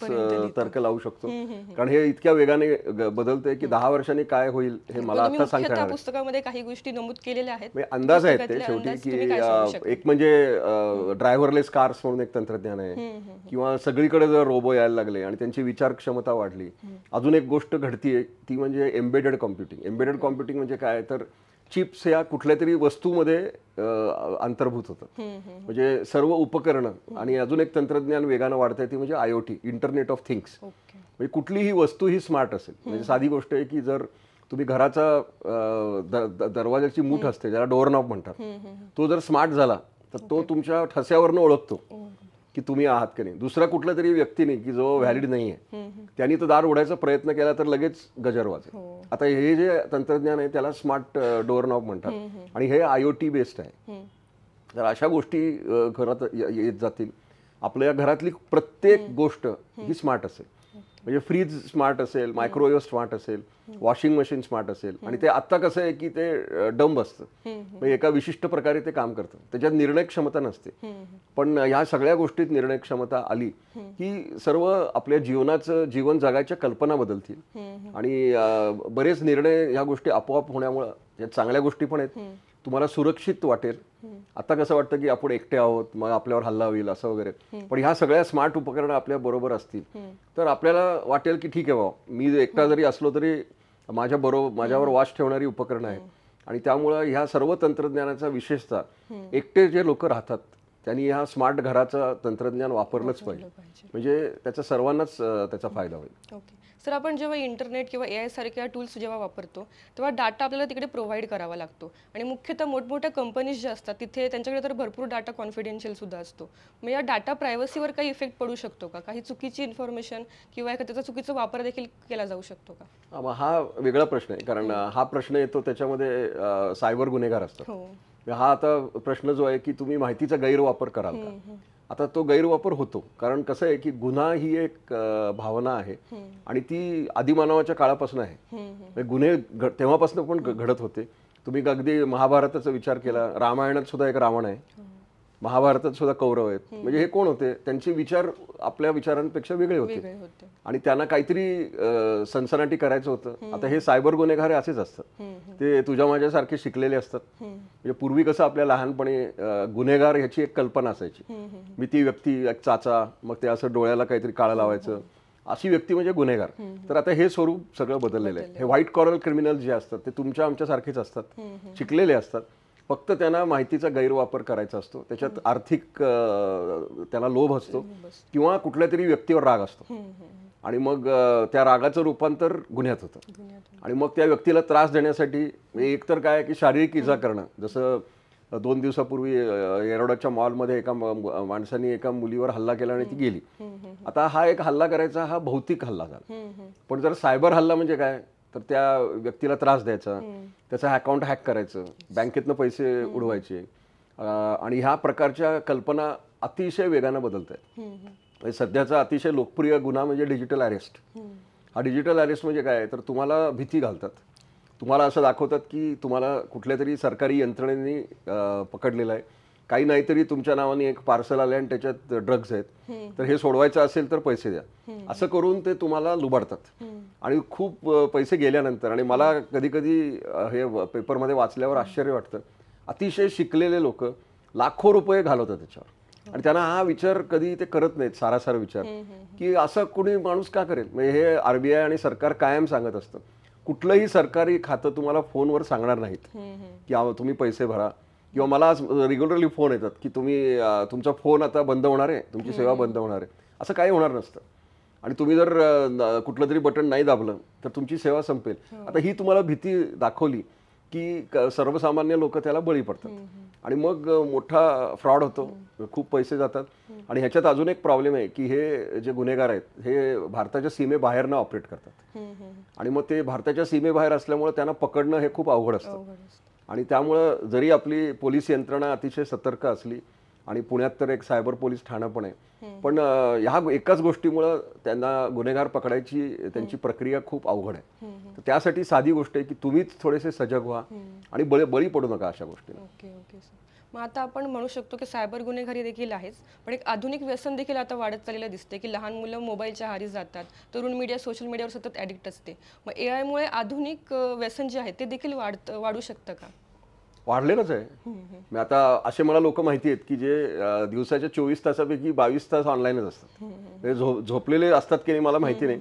तर्क लावू शकतो. कारण हे इतक्या वेगाने बदलतंय की 10 वर्षांनी काय होईल हे मला आता सांगता येणार. पुस्तकामध्ये काही गोष्टी नमूद केलेल्या आहेत, अंदाज आहेत ते शेवटी. की एक म्हणजे ड्रायव्हरलेस कार्स म्हणून एक तंत्रज्ञान आहे, किंवा सगळीकडे जर रोबो यायला लागले आणि त्यांची विचार क्षमता वाढली. अजून एक गोष्ट घडतीये ती म्हणजे एम्बेडेड कॉम्प्युटिंग. एम्बेडेड कॉम्प्युटिंग म्हणजे काय, तर चिप्स या कुठल्या तरी वस्तूमध्ये अंतर्भूत होतं. म्हणजे सर्व उपकरणं. आणि अजून एक तंत्रज्ञान वेगानं वाढतंय ती म्हणजे IoT, इंटरनेट ऑफ थिंग्स. म्हणजे कुठलीही वस्तू ही स्मार्ट असेल. म्हणजे साधी गोष्ट आहे की जर तुम्ही घराचा दरवाजाची मूठ असते ज्याला डोअर नॉब म्हणतात, तो जर स्मार्ट झाला तर तो तुमच्या ठस्यावरनं ओळखतो की तुम्ही आहात की नाही. दुसरा कुठला तरी व्यक्ती नाही की जो व्हॅलिड नाहीये, त्यांनी तो दार उघडायचा प्रयत्न केला तर लगेच गजर वाजेल. आता हे जे तंत्रज्ञान आहे त्याला स्मार्ट डोअर नॉब म्हणतात आणि हे IoT बेस्ड आहे. तर अशा गोष्टी घरात येत जातील. आपल्या घरातली प्रत्येक गोष्ट ही स्मार्ट असेल. म्हणजे फ्रीज स्मार्ट असेल, मायक्रोवेव्ह स्मार्ट असेल, वॉशिंग मशीन स्मार्ट असेल. आणि ते आत्ता कसं आहे की ते डंब असतं, म्हणजे एका विशिष्ट प्रकारे ते काम करतं, त्याच्यात निर्णय क्षमता नसते. पण ह्या सगळ्या गोष्टीत निर्णय क्षमता आली की सर्व आपल्या जीवन जगायच्या कल्पना बदलतील आणि बरेच निर्णय ह्या गोष्टी आपोआप होण्यामुळे या चांगल्या गोष्टी पण आहेत. तुम्हाला सुरक्षित वाटेल. आता कसं वाटतं की आपण एकटे आहोत, मग आपल्यावर हल्ला होईल असं वगैरे. पण ह्या सगळ्या स्मार्ट उपकरणं आपल्या बरोबर असतील तर आपल्याला वाटेल की ठीक आहे बाबा, मी एकटा जरी असलो तरी माझ्यावर वास ठेवणारी उपकरणं आहेत. आणि त्यामुळं ह्या सर्व तंत्रज्ञानाचा विशेषतः एकटे जे लोक राहतात त्यांनी ह्या स्मार्ट घराचं तंत्रज्ञान वापरलंच पाहिजे. म्हणजे त्याचा सर्वांनाच त्याचा फायदा होईल. ओके सर, आपण जेव्हा इंटरनेट किंवा AI सारख्या टूल्स जेव्हा वापरतो तेव्हा डाटा आपल्याला तिकडे प्रोव्हाइड करावा लागतो. आणि मुख्यतः मोठमोठ्या कंपनीज ज्या असतात तिथे त्यांच्याकडे तर भरपूर डाटा कॉन्फिडेन्शियल सुद्धा असतो. मग या डाटा प्रायव्हसीवर काही इफेक्ट पडू शकतो का? काही चुकीची इन्फॉर्मेशन किंवा एखाद्याचा चुकीचा वापर देखील केला जाऊ शकतो का? हा वेगळा प्रश्न आहे. कारण हा प्रश्न येतो त्याच्यामध्ये सायबर गुन्हेगार असतात. हा आता प्रश्न जो आहे की तुम्ही माहितीचा गैरवापर कराल का. आता तो गैरवापर होतो. कारण कसं आहे की गुन्हा ही एक भावना आहे आणि ती आदिमानवाच्या काळापासून आहे. गुन्हे तेव्हापासून पण घडत होते. तुम्ही अगदी महाभारताचा विचार केला, रामायणात सुद्धा एक रावण आहे, महाभारतात सुद्धा कौरव आहेत. म्हणजे हे कोण होते, त्यांचे विचार आपल्या विचारांपेक्षा वेगळे होते आणि त्यांना काहीतरी सनसनाटी करायचं होतं. आता हे सायबर गुन्हेगार असेच असतात. ते तुझ्या माझ्यासारखे शिकलेले असतात. म्हणजे पूर्वी कसं आपल्या लहानपणी गुन्हेगार ह्याची एक कल्पना असायची. मी ती व्यक्ती एक चाचा, मग ते असं डोळ्याला काहीतरी काळं लावायचं, अशी व्यक्ती म्हणजे गुन्हेगार. तर आता हे स्वरूप सगळं बदललेलं आहे. हे व्हाईट कॉलर क्रिमिनल जे असतात ते तुमच्या आमच्या सारखेच असतात, शिकलेले असतात, फक्त त्यांना माहितीचा गैरवापर करायचा असतो, त्याच्यात आर्थिक त्याला लोभ असतो किंवा कुठल्या तरी व्यक्तीवर राग असतो आणि मग त्या रागाचं रूपांतर गुन्ह्यात होतं. आणि मग त्या व्यक्तीला त्रास देण्यासाठी एकतर काय की शारीरिक इजा करणं, जसं 2 दिवसापूर्वी येरवड्याच्या मॉलमध्ये एका माणसाने एका मुलीवर हल्ला केला आणि ती गेली. आता हा एक हल्ला करायचा, हा भौतिक हल्ला झाला. पण जर सायबर हल्ला म्हणजे काय, तर त्या व्यक्तीला त्रास द्यायचा, त्याचं अकाउंट हॅक करायचं, बँकेतनं पैसे उडवायचे, आणि ह्या प्रकारच्या कल्पना अतिशय वेगानं बदलत आहेत. सध्याचा अतिशय लोकप्रिय गुन्हा म्हणजे डिजिटल अरेस्ट. हा डिजिटल अरेस्ट म्हणजे काय, तर तुम्हाला भीती घालतात, तुम्हाला असं दाखवतात की तुम्हाला कुठल्या तरी सरकारी यंत्रणेने पकडलेलं आहे, काही नाहीतरी तुमच्या नावाने एक पार्सल आलं आणि त्याच्यात ड्रग्ज आहेत, तर हे सोडवायचं असेल तर पैसे द्या, असं करून ते तुम्हाला लुबाडतात. आणि खूप पैसे गेल्यानंतर, आणि मला कधी कधी हे पेपरमध्ये वाचल्यावर आश्चर्य वाटतं, अतिशय शिकलेले लोक लाखो रुपये घालवतात त्याच्यावर, आणि त्यांना हा विचार कधी ते करत नाहीत, सारासार विचार, की असं कोणी माणूस का करेल. म्हणजे हे RBI आणि सरकार कायम सांगत असतं, कुठलंही सरकारी खातं तुम्हाला फोनवर सांगणार नाहीत की तुम्ही पैसे भरा, किंवा मला रेग्युलरली फोन येतात की तुम्ही तुमचा फोन आता बंद होणार आहे, तुमची सेवा बंद होणार आहे. असं काही होणार नसतं, आणि तुम्ही जर कुठलं तरी बटन नाही दाबलं तर तुमची सेवा संपेल. आता ही तुम्हाला भीती दाखवली की सर्वसामान्य लोक त्याला बळी पडतात, आणि मग मोठा फ्रॉड होतो, खूप पैसे जातात. आणि ह्याच्यात अजून एक प्रॉब्लेम आहे की हे जे गुन्हेगार आहेत हे भारताच्या सीमेबाहेरनं ऑपरेट करतात, आणि मग ते भारताच्या सीमेबाहेर असल्यामुळे त्यांना पकडणं हे खूप अवघड असतं. आणि त्यामुळं जरी आपली पोलीस यंत्रणा अतिशय सतर्क असली, आणि पुण्यात तर एक सायबर पोलीस ठाणं पण आहे, पण ह्या एकाच गोष्टीमुळं त्यांना गुन्हेगार पकडायची त्यांची प्रक्रिया खूप अवघड आहे. तर त्यासाठी साधी गोष्ट आहे की तुम्हीच थोडेसे सजग व्हा आणि बळी पडू नका अशा गोष्टीला. Okay okay sir. मग आता आपण म्हणू शकतो की सायबर गुन्हेगारी देखील आहेच, पण एक आधुनिक व्यसन देखील आता वाढत चाललेलं दिसते की लहान मुलं मोबाईलच्या आहारी जातात, तरुण मीडिया सोशल मीडियावर सतत ॲडिक्ट असते. मग AI मुळे आधुनिक व्यसन जे आहे ते देखील वाढू शकतं का? वाढलेलंच आहे. मी आता असे मला लोक माहिती आहेत की जे दिवसाच्या 24 तासापैकी 22 तास ऑनलाईनच असतात. ते झोपलेले असतात की नाही मला माहिती नाही,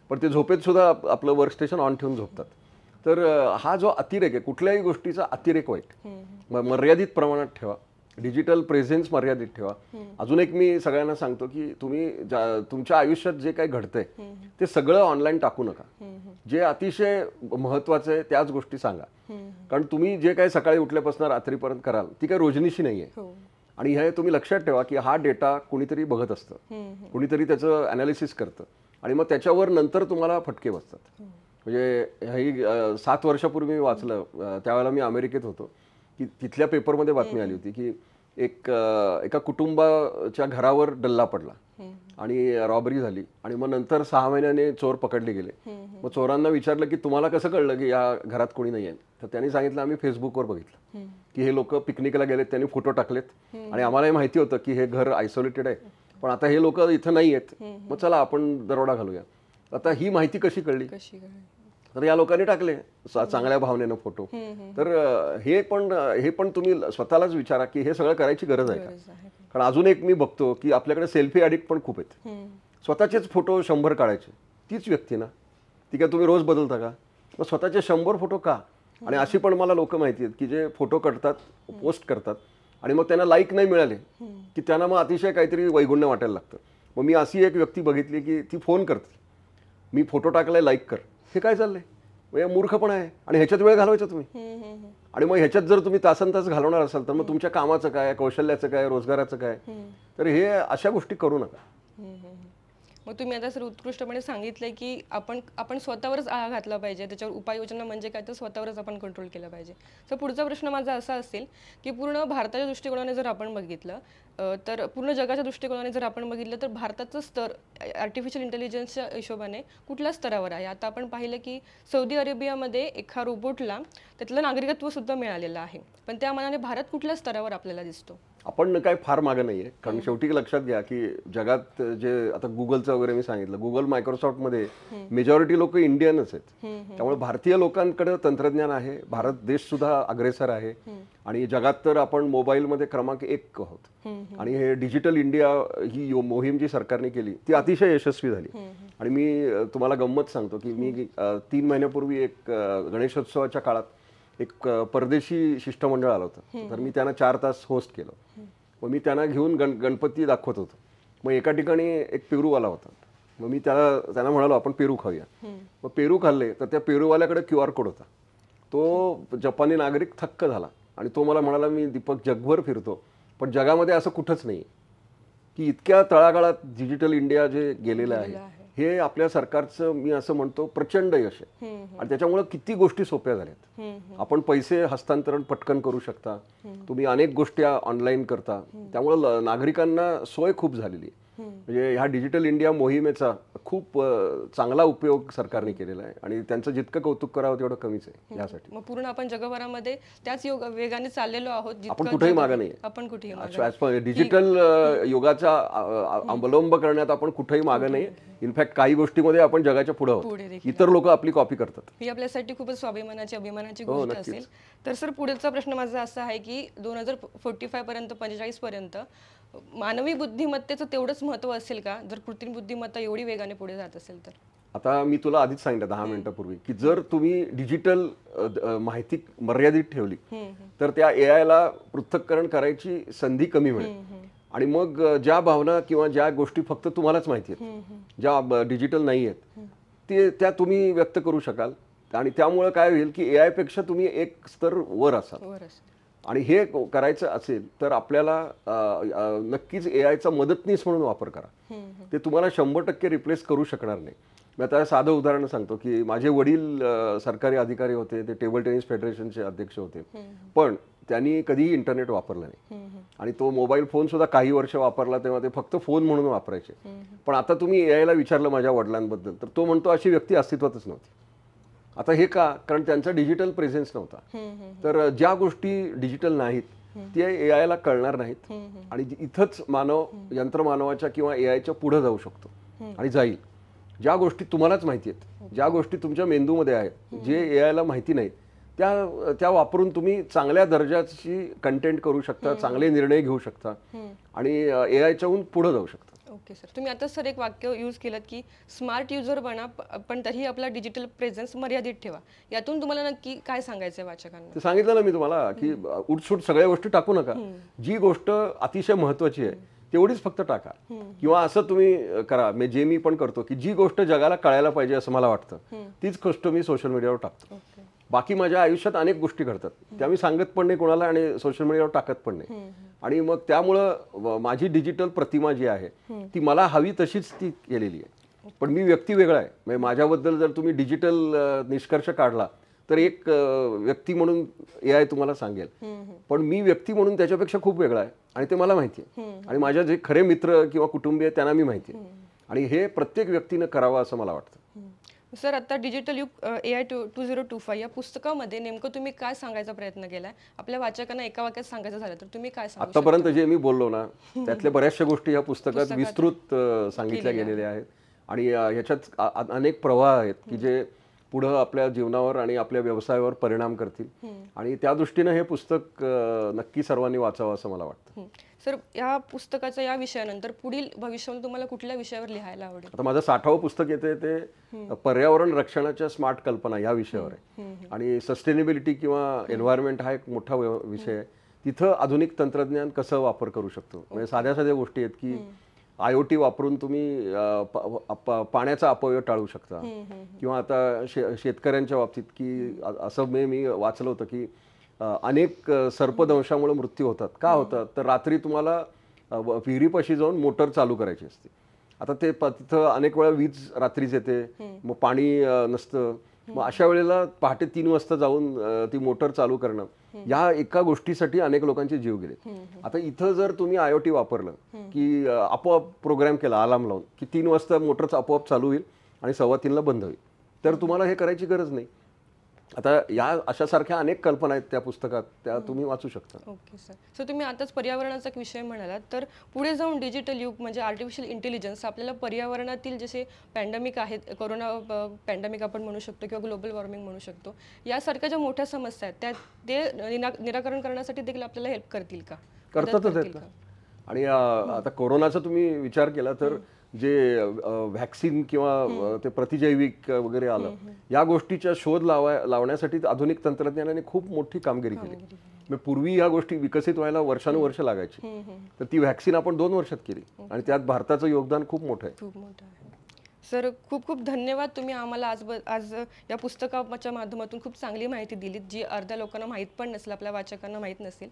पण ते झोपेत सुद्धा आपलं वर्कस्टेशन ऑन ठेवून झोपतात. तर हा जो अतिरेक आहे, कुठल्याही गोष्टीचा अतिरेक वाईट, मर्यादित प्रमाणात ठेवा, डिजिटल प्रेझेन्स मर्यादित ठेवा. अजून एक मी सगळ्यांना सांगतो की तुम्ही तुमच्या आयुष्यात जे काही घडतंय ते सगळं ऑनलाईन टाकू नका. जे अतिशय महत्वाचं आहे त्याच गोष्टी सांगा, कारण तुम्ही जे काही सकाळी उठल्यापासून रात्रीपर्यंत कराल ती काही रोजनीशी नाहीये. आणि हे तुम्ही लक्षात ठेवा की हा डेटा कुणीतरी बघत असतं, कुणीतरी त्याचं अनालिसिस करतं, आणि मग त्याच्यावर नंतर तुम्हाला फटके बसतात. म्हणजे ही 7 वर्षापूर्वी मी वाचलं, त्यावेळेला मी अमेरिकेत होतो, की तिथल्या पेपरमध्ये बातमी आली होती की एका कुटुंबाच्या घरावर डल्ला पडला आणि रॉबरी झाली, आणि मग नंतर 6 महिन्याने चोर पकडले गेले. मग चोरांना विचारलं की तुम्हाला कसं कळलं की या घरात कोणी नाही आहे, तर त्यांनी सांगितलं आम्ही फेसबुकवर बघितलं की हे लोक पिकनिकला गेलेत, त्यांनी फोटो टाकलेत, आणि आम्हालाही माहिती होतं की हे घर आयसोलेटेड आहे, पण आता हे लोक इथं नाही आहेत, मग चला आपण दरोडा घालूया. आता ही माहिती कशी कळली, तर या लोकांनी टाकले चांगल्या भावनेनं फोटो. तर हे पण तुम्ही स्वतःलाच विचारा की हे सगळं करायची गरज आहे का. कारण अजून एक मी बघतो की आपल्याकडे सेल्फी ॲडिक्ट पण खूप आहेत, स्वतःचेच फोटो 100 काढायचे. तीच व्यक्ती ना ती, काय तुम्ही रोज बदलता का, मग स्वतःचे 100 फोटो का. आणि अशी पण मला लोक माहिती आहेत की जे फोटो काढतात, पोस्ट करतात, आणि मग त्यांना लाईक नाही मिळाले की त्यांना मग अतिशय काहीतरी वैगुण्य वाटायला लागतं. मग मी अशी एक व्यक्ती बघितली की ती फोन करते, मी फोटो टाकलाय लाईक कर. हे काय चाललंय, म्हणजे मूर्खपणा आहे, आणि ह्याच्यात वेळ घालवायचा तुम्ही. आणि मग ह्याच्यात जर तुम्ही तासनतास घालवणार असाल तर मग तुमच्या कामाचं काय, कौशल्याचं काय, रोजगाराचं काय. तर हे अशा गोष्टी करू नका. मग तुम्ही आता सर उत्कृष्टपणे सांगितलंय की आपण स्वतःवरच आळा घातला पाहिजे, त्याच्यावर उपाययोजना म्हणजे काय तर स्वतःवरच आपण कंट्रोल केलं पाहिजे. तर पुढचा प्रश्न माझा असा असेल की पूर्ण भारताच्या दृष्टिकोनाने जर आपण बघितलं, तर पूर्ण जगाच्या दृष्टिकोनाने जर आपण बघितलं तर भारताचं स्तर आर्टिफिशियल इंटेलिजन्सच्या हिशोबाने कुठल्या स्तरावर आहे. आता आपण पाहिलं की सौदी अरेबियामध्ये एका रोबोटला त्यातलं नागरिकत्व सुद्धा मिळालेलं आहे, पण त्या मानाने भारत कुठल्या स्तरावर आपल्याला दिसतो. आपण काय फार मागे नाहीये, कारण शेवटी लक्षात घ्या की जगात जे आता गुगलचं वगैरे मी सांगितलं, गुगल मायक्रोसॉफ्टमध्ये मेजॉरिटी लोक इंडियनच आहेत. त्यामुळे भारतीय लोकांकडे तंत्रज्ञान आहे, भारत देश सुद्धा अग्रेसर आहे आणि जगात तर आपण मोबाईलमध्ये क्रमांक 1 आहोत. आणि हे डिजिटल इंडिया ही मोहीम जी सरकारने केली ती अतिशय यशस्वी झाली. आणि मी तुम्हाला गंमत सांगतो की मी 3 महिन्यापूर्वी एक गणेशोत्सवाच्या काळात एक परदेशी शिष्टमंडळ आलं होतं, तर मी त्यांना 4 तास होस्ट केलं. मग मी त्यांना घेऊन गणपती दाखवत होतो. मग एका ठिकाणी एक पेरूवाला होता, मग मी त्यांना म्हणालो आपण पेरू खाऊया. मग पेरू खाल्ले तर त्या पेरूवाल्याकडे QR कोड होता. तो जपानी नागरिक थक्क झाला आणि तो मला म्हणाला, मी दीपक जगभर फिरतो पण जगामध्ये असं कुठंच नाही की इतक्या तळागाळात डिजिटल इंडिया जे गेलेलं आहे हे आपल्या सरकारचं मी असं म्हणतो प्रचंड यश आहे. आणि त्याच्यामुळे किती गोष्टी सोप्या झाल्यात. आपण पैसे हस्तांतरण पटकन करू शकता, तुम्ही अनेक गोष्टी ऑनलाईन करता, त्यामुळे नागरिकांना सोय खूप झालेली आहे. म्हणजे ह्या डिजिटल इंडिया मोहिमेचा खूप चांगला उपयोग सरकारने केलेला आहे आणि त्यांचं जितकं कौतुक करावं तेवढं कमीच आहे यासाठी. मग पूर्ण आपण जगभरामध्ये त्याच वेगाने चाललेलो आहोत. आपण कुठेही मागे नाही, आपण कुठेही डिजिटल युगाचा अवलंब करण्यात आपण कुठेही मागे नाही. इनफॅक्ट काही गोष्टीमध्ये आपण जगाच्या पुढे आहोत, इतर लोक आपली कॉपी करतात. ही आपल्यासाठी खूपच अभिमानाची गोष्ट असेल. तर सर पुढचा प्रश्न माझा असा आहे की 2045 पर्यंत 45 पर्यंत मानवी बुद्धिमत्तेचं तेवढंच महत्व असेल का, जर कृत्रिम बुद्धिमत्ता एवढी वेगाने पुढे जात असेल तर? आता मी तुला आधीच सांगितलं 10 मिनिटापूर्वी की जर तुम्ही डिजिटल माहिती मर्यादित ठेवली तर त्या AI ला पृथक्करण करायची संधी कमी मिळेल. आणि मग ज्या भावना किंवा ज्या गोष्टी फक्त तुम्हालाच माहिती आहेत, ज्या डिजिटल नाही आहेत, त्या तुम्ही व्यक्त करू शकाल. आणि त्यामुळे काय होईल की AI पेक्षा तुम्ही एक स्तर वर असाल. आणि हे करायचं असेल तर आपल्याला नक्कीच AIचा मदतनीस म्हणून वापर करा. ते तुम्हाला 100% रिप्लेस करू शकणार नाही. मी आता साधं उदाहरण सांगतो की माझे वडील सरकारी अधिकारी होते, ते टेबल टेनिस फेडरेशनचे अध्यक्ष होते, पण त्यांनी कधीही इंटरनेट वापरलं नाही. आणि तो मोबाईल फोन सुद्धा काही वर्ष वापरला तेव्हा ते फक्त फोन म्हणून वापरायचे. पण आता तुम्ही AI ला विचारलं माझ्या वडिलांबद्दल तर तो म्हणतो अशी व्यक्ती अस्तित्वातच नव्हती. आता हे का? कारण त्यांचा डिजिटल प्रेझेन्स नव्हता. तर ज्या गोष्टी डिजिटल नाहीत ते AI ला कळणार नाहीत आणि इथंच यंत्रमानवाच्या किंवा AIच्या पुढे जाऊ शकतो आणि जाईल. ज्या गोष्टी तुम्हालाच माहिती आहेत, ज्या गोष्टी तुमच्या मेंदूमध्ये आहेत, जे AI ला माहिती नाहीत, त्या वापरून तुम्ही चांगल्या दर्जाची कंटेंट करू शकता, चांगले निर्णय घेऊ शकता आणि AIच्याहून पुढे जाऊ शकता. ओके सर, तुम्ही आता सर एक वाक्य यूज केलं की स्मार्ट युजर बना पण तरीही आपला डिजिटल प्रेझेन्स मर्यादित ठेवा. यातून तुम्हाला नक्की काय सांगायचं आहे वाचकांना? ते सांगितलं ना मी तुम्हाला की उठसूट सगळ्या गोष्टी टाकू नका. जी गोष्ट अतिशय महत्वाची आहे तेवढीच फक्त टाका. किंवा असं तुम्ही करा, जे मी पण करतो की जी गोष्ट जगाला कळायला पाहिजे असं मला वाटतं तीच गोष्ट मी सोशल मीडियावर टाकतो. बाकी माझ्या आयुष्यात अनेक गोष्टी घडतात त्या मी सांगत पण नाही कोणाला आणि सोशल मीडियावर टाकत पण नाही. आणि मग त्यामुळं माझी डिजिटल प्रतिमा जी आहे ती मला हवी तशीच ती केलेली आहे. पण मी व्यक्ती वेगळा आहे. म्हणजे माझ्याबद्दल जर तुम्ही डिजिटल निष्कर्ष काढला तर एक व्यक्ती म्हणून AI तुम्हाला सांगेल, पण मी व्यक्ती म्हणून त्याच्यापेक्षा खूप वेगळा आहे आणि ते मला माहिती आहे. आणि माझे जे खरे मित्र किंवा कुटुंबीय त्यांना मी माहिती आहे. आणि हे प्रत्येक व्यक्तीनं करावं असं मला वाटतं. सर, आता डिजिटल युग AI 2025 या पुस्तकामध्ये नेमकं तुम्ही काय सांगायचा प्रयत्न केलाय? आपल्या वाचकांना एका वाक्यात सांगायचं झालं तर तुम्ही काय सांगू? आतापर्यंत जे मी बोललो ना त्यातल्या बऱ्याचशा गोष्टी या पुस्तकात विस्तृत सांगितल्या गेलेल्या आहेत. आणि ह्याच्यात अनेक प्रवाह आहेत की जे पुढं आपल्या जीवनावर आणि आपल्या व्यवसायावर परिणाम करतील. आणि त्या दृष्टीनं हे पुस्तक नक्की सर्वांनी वाचावं असं मला वाटतं. सर, या पुस्तकाच्या या विषयानंतर पुढील भविष्यामध्ये तुम्हाला कुठल्या विषयावर लिहायला आवडेल? आता माझं 60वं पुस्तक येते ते पर्यावरण रक्षणाच्या स्मार्ट कल्पना या विषयावर आहे. आणि सस्टेनेबिलिटी किंवा एन्व्हायरमेंट हा एक मोठा विषय आहे. तिथं आधुनिक तंत्रज्ञान कसं वापर करू शकतो. म्हणजे साध्या साध्या गोष्टी आहेत की IoT वापरून तुम्ही पाण्याचा अपव्यय टाळू शकता. किंवा आता शेतकऱ्यांच्या बाबतीत की असं मी वाचलं होतं की अनेक सर्पदंशामुळे मृत्यू होतात. का होतात? तर रात्री तुम्हाला विहिरीपाशी जाऊन मोटर चालू करायची असते. आता ते तिथं अनेक वेळा वीज रात्रीच येते, मग पाणी नसतं. मग अशा वेळेला पहाटे 3 वाजता जाऊन ती मोटर चालू करणं या एका गोष्टीसाठी अनेक लोकांचे जीव गेले. आता इथं जर तुम्ही IoT वापरलं की आपोआप प्रोग्राम केला अलार्म लावून की 3 वाजता मोटरचा आपोआप चालू होईल आणि 2:15ला बंद होईल, तर तुम्हाला हे करायची गरज नाही. आता या अशासारख्या अनेक कल्पना आहेत त्या पुस्तकात, त्या तुम्ही वाचू शकता. Okay sir. सर तुम्ही आताच पर्यावरणाचा एक विषय म्हणालात, तर पुढे जाऊन डिजिटल युग म्हणजे आर्टिफिशियल इंटेलिजन्स आपल्याला पर्यावरणातील जसे पॅन्डेमिक आहेत, कोरोना पॅन्डेमिक आपण म्हणू शकतो किंवा ग्लोबल वॉर्मिंग म्हणू शकतो, यासारख्या ज्या मोठ्या समस्या आहेत त्या ते निराकरण करण्यासाठी देखील आपल्याला हेल्प करतील का? करतातच आहेत ना. आणि आता कोरोनाचा तुम्ही विचार केला तर जे व्हॅक्सिन किंवा ते प्रतिजैविक वगैरे आलं, या गोष्टीचा शोध लावण्यासाठी आधुनिक तंत्रज्ञानाने खूप मोठी कामगिरी केली. मग पूर्वी या गोष्टी विकसित व्हायला वर्षानुवर्ष लागायची, तर ती व्हॅक्सिन आपण 2 वर्षात केली आणि त्यात भारताचं योगदान खूप मोठं आहे. खूप मोठं आहे. सर खूप खूप धन्यवाद. तुम्ही आम्हाला आज या पुस्तकाच्या माध्यमातून खूप चांगली माहिती दिलीत, जी अर्ध्या लोकांना माहीत पण नसेल, आपल्या वाचकांना माहीत नसेल.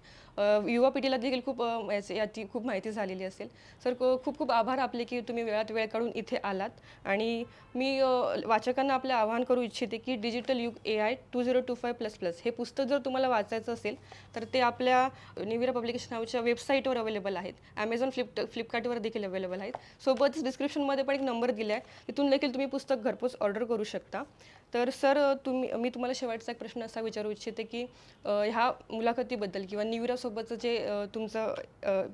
युवा पिढीला देखील याची खूप माहिती झालेली असेल. सर खूप खूप आभार आपले की तुम्ही वेळात वेळ काढून इथे आलात. आणि मी वाचकांना आपले आवाहन करू इच्छिते की डिजिटल युग AI 2025++ हे पुस्तक जर तुम्हाला वाचायचं असेल तर ते आपल्या निविरा पब्लिकेशन हाऊसच्या वेबसाईटवर अवेलेबल आहेत. ॲमेझॉन फ्लिपकार्टवर देखील अवेलेबल आहेत. सोबतच डिस्क्रिप्शनमध्ये पण एक नंबर दिला आहे, तिथून देखील तुम्ही पुस्तक घरपोच ऑर्डर करू शकता. तर सर मी तुम्हाला शेवटचा एक प्रश्न असा विचारू इच्छिते की ह्या मुलाखतीबद्दल किंवा निविरासोबतचं जे तुमचं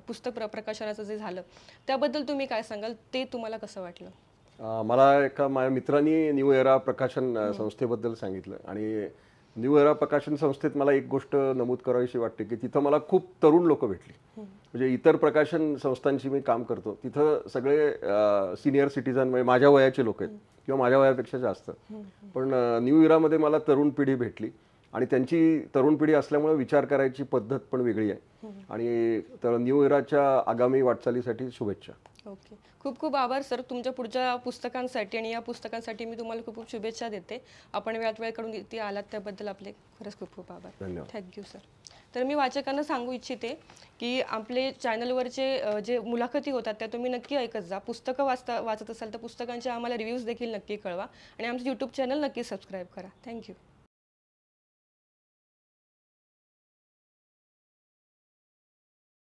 पुस्तक प्रकाशनाचं जे झालं त्याबद्दल तुम्ही काय सांगाल, ते तुम्हाला कसं वाटलं? मला एका माझ्या मित्रांनी न्यू एरा प्रकाशन संस्थेबद्दल सांगितलं आणि न्यू एरा प्रकाशन संस्थेत मला एक गोष्ट नमूद करावीशी वाटते की तिथं मला खूप तरुण लोक भेटली. म्हणजे इतर प्रकाशन संस्थांशी मी काम करतो तिथं सगळे सिनियर सिटीजन म्हणजे माझ्या वयाचे लोक आहेत किंवा माझ्या वयापेक्षा जास्त, पण न्यू इरामध्ये मला तरुण पिढी भेटली आणि त्यांची तरुण पिढी असल्यामुळे विचार करायची पद्धत पण वेगळी आहे. आणि तर न्यू इराच्या आगामी वाटचालीसाठी शुभेच्छा. ओके. खूप खूप आभार सर तुमच्या पुढच्या पुस्तकांसाठी, आणि या पुस्तकांसाठी मी तुम्हाला खूप खूप शुभेच्छा देते. आपण वेळात वेळ काढून इथे आलात त्याबद्दल आपले खरंच खूप खूप आभार. धन्यवाद. Thank you sir. तर मी वाचकांना सांगू इच्छिते की आपले चॅनलवरचे जे मुलाखती होतात त्या तुम्ही नक्की ऐकत जा. पुस्तकं वाचत असाल तर पुस्तकांचे आम्हाला रिव्ह्यूज देखील नक्की कळवा आणि आमचं यूट्यूब चॅनल नक्की सबस्क्राईब करा. थँक्यू.